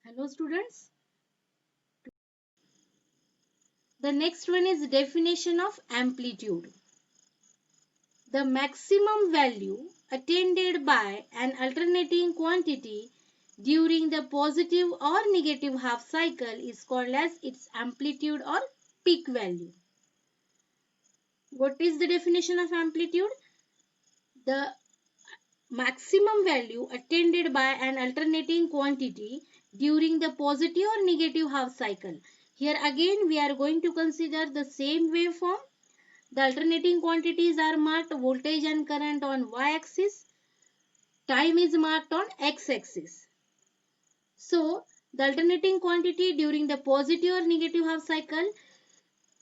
Hello students. The next one is definition of amplitude. The maximum value attained by an alternating quantity during the positive or negative half cycle is called as its amplitude or peak value. What is the definition of amplitude? The maximum value attained by an alternating quantity during the positive or negative half cycle. Here again we are going to consider the same waveform. The alternating quantities are marked voltage and current on y-axis. Time is marked on x-axis. So, the alternating quantity during the positive or negative half cycle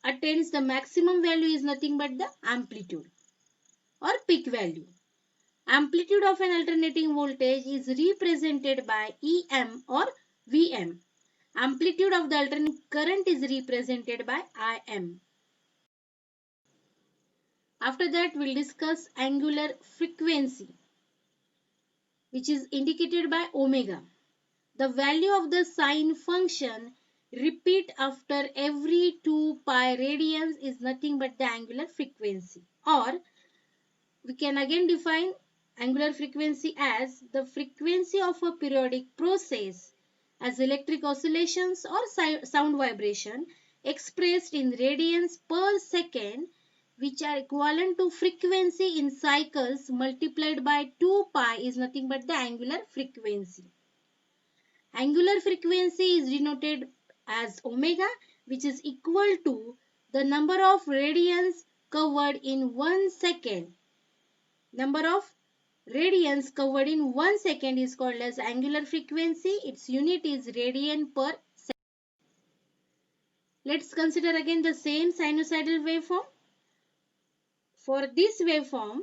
attains the maximum value is nothing but the amplitude or peak value. Amplitude of an alternating voltage is represented by EM or VM. Amplitude of the alternating current is represented by IM. After that, we'll discuss angular frequency, which is indicated by omega. The value of the sine function repeat after every 2 pi radians is nothing but the angular frequency. Or we can again define angular frequency as the frequency of a periodic process as electric oscillations or sound vibration expressed in radians per second, which are equivalent to frequency in cycles multiplied by 2 pi is nothing but the angular frequency. Angular frequency is denoted as omega, which is equal to the number of radians covered in 1 second. Number of radians covered in 1 second is called as angular frequency. Its unit is radian per second. Let's consider again the same sinusoidal waveform. For this waveform,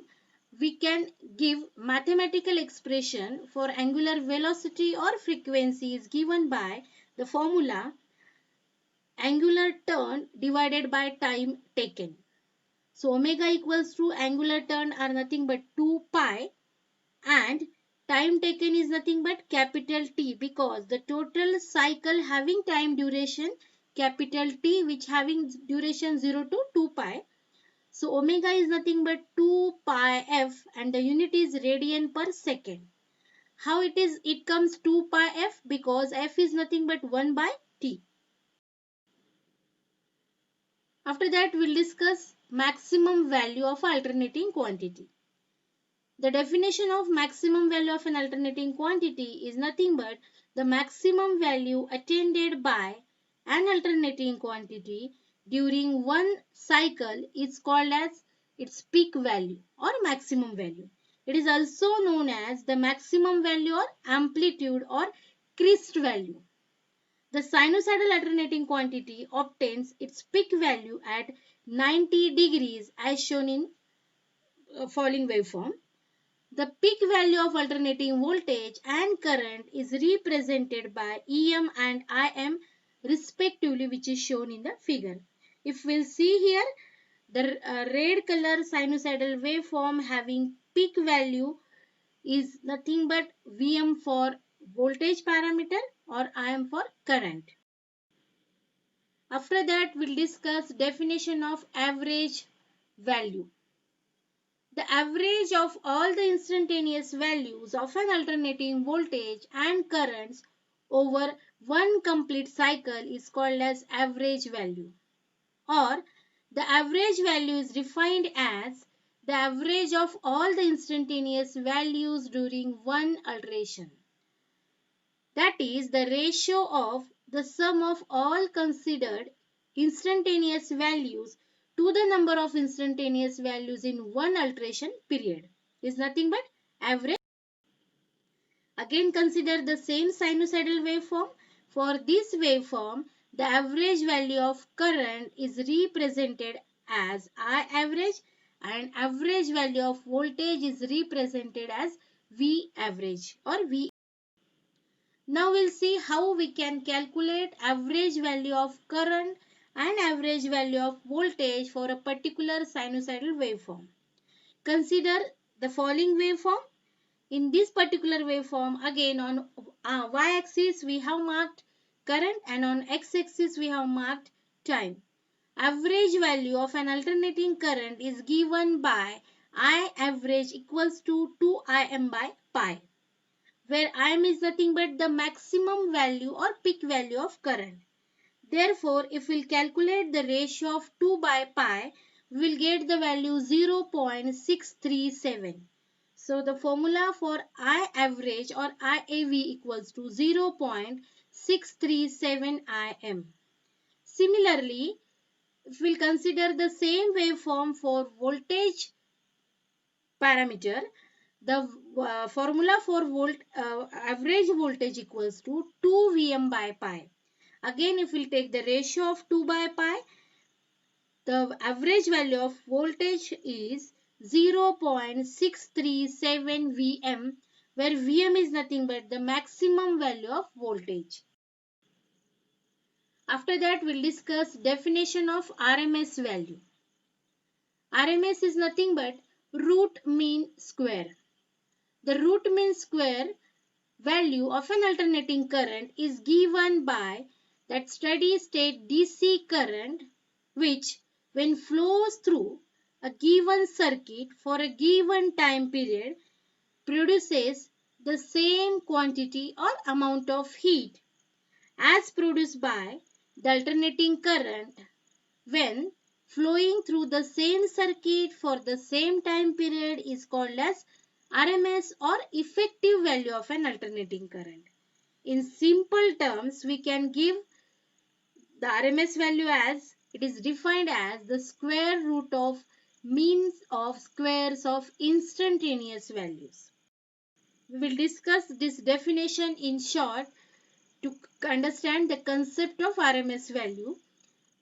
we can give mathematical expression for angular velocity or frequency is given by the formula angular turn divided by time taken. So omega equals to angular turn are nothing but 2 pi and time taken is nothing but capital T, because the total cycle having time duration capital T, which having duration 0 to 2 pi. So omega is nothing but 2 pi f and the unit is radian per second. How it is? It comes 2 pi f because f is nothing but 1 by t. After that, we'll discuss maximum value of alternating quantity. The definition of maximum value of an alternating quantity is nothing but the maximum value attained by an alternating quantity during one cycle is called as its peak value or maximum value. It is also known as the maximum value or amplitude or crest value. The sinusoidal alternating quantity obtains its peak value at 90 degrees as shown in following waveform. The peak value of alternating voltage and current is represented by EM and IM respectively, which is shown in the figure. If we'll see here, the red color sinusoidal waveform having peak value is nothing but VM for voltage parameter or IM for current. After that, we'll discuss definition of average value. The average of all the instantaneous values of an alternating voltage and currents over one complete cycle is called as average value. Or the average value is defined as the average of all the instantaneous values during one alteration. That is the ratio of the sum of all considered instantaneous values to the number of instantaneous values in one alteration period is nothing but average. Again consider the same sinusoidal waveform. For this waveform, the average value of current is represented as I average and average value of voltage is represented as V average or V. Now we'll see how we can calculate average value of current and average value of voltage for a particular sinusoidal waveform. Consider the following waveform. In this particular waveform, again on y-axis we have marked current and on x-axis we have marked time. Average value of an alternating current is given by I average equals to 2Im by pi, where Im is nothing but the maximum value or peak value of current. Therefore, if we calculate the ratio of 2 by pi, we will get the value 0.637. So, the formula for I average or IAV equals to 0.637 Im. Similarly, if we consider the same waveform for voltage parameter, the formula for average voltage equals to 2 Vm by pi. Again, if we take the ratio of 2 by pi, the average value of voltage is 0.637 Vm, where Vm is nothing but the maximum value of voltage. After that, we'll discuss definition of RMS value. RMS is nothing but root mean square. The root mean square value of an alternating current is given by that steady state DC current which, when flows through a given circuit for a given time period, produces the same quantity or amount of heat as produced by the alternating current when flowing through the same circuit for the same time period is called as RMS or effective value of an alternating current. In simple terms, we can give the RMS value as it is defined as the square root of means of squares of instantaneous values. We will discuss this definition in short to understand the concept of RMS value.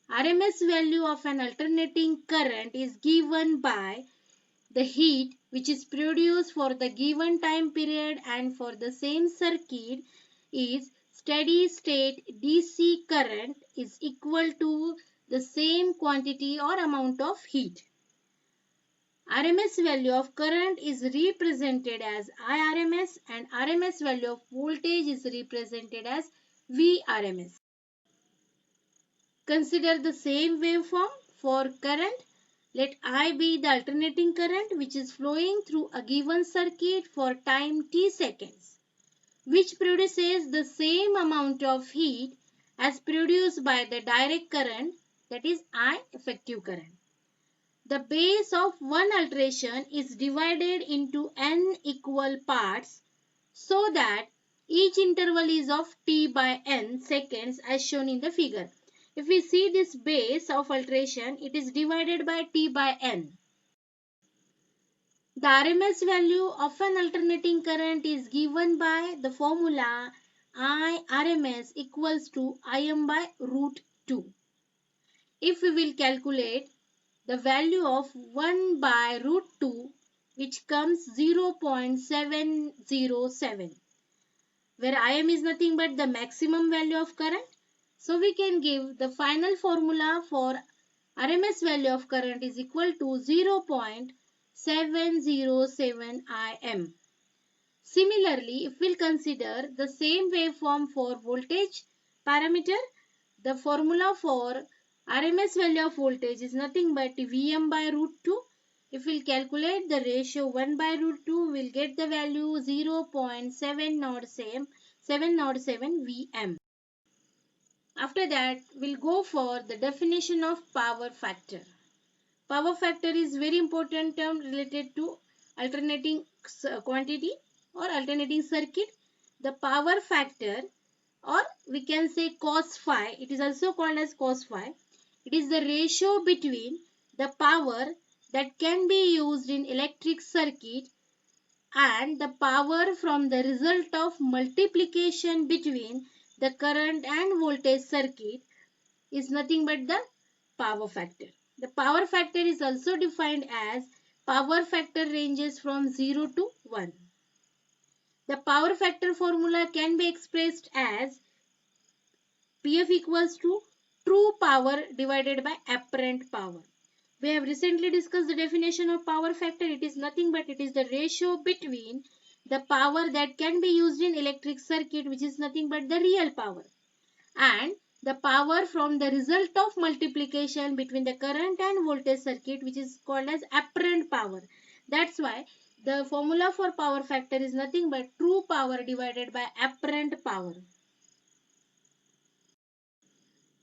RMS value of an alternating current is given by the heat which is produced for the given time period and for the same circuit is steady state DC current is equal to the same quantity or amount of heat. RMS value of current is represented as IRMS and RMS value of voltage is represented as VRMS. Consider the same waveform for current. Let I be the alternating current which is flowing through a given circuit for time t seconds, which produces the same amount of heat as produced by the direct current, that is I effective current. The base of one alteration is divided into n equal parts so that each interval is of t by n seconds as shown in the figure. If we see this base of alteration, it is divided by t by n. The RMS value of an alternating current is given by the formula I RMS equals to Im by root 2. If we will calculate the value of 1 by root 2, which comes 0.707, where Im is nothing but the maximum value of current. So we can give the final formula for RMS value of current is equal to 0.707 Im. Similarly, if we'll consider the same waveform for voltage parameter, the formula for RMS value of voltage is nothing but Vm by root 2. If we'll calculate the ratio 1 by root 2, we'll get the value 0.707 Vm. After that, we'll go for the definition of power factor. Power factor is very important term related to alternating quantity or alternating circuit. The power factor, or we can say cos phi, it is also called as cos phi. It is the ratio between the power that can be used in electric circuit and the power from the result of multiplication between the current and voltage circuit is nothing but the power factor. The power factor is also defined as power factor ranges from 0 to 1. The power factor formula can be expressed as PF equals to true power divided by apparent power. We have recently discussed the definition of power factor. It is nothing but it is the ratio between the power that can be used in electric circuit, which is nothing but the real power, and the power from the result of multiplication between the current and voltage circuit, which is called as apparent power. That's why the formula for power factor is nothing but true power divided by apparent power.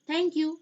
Thank you.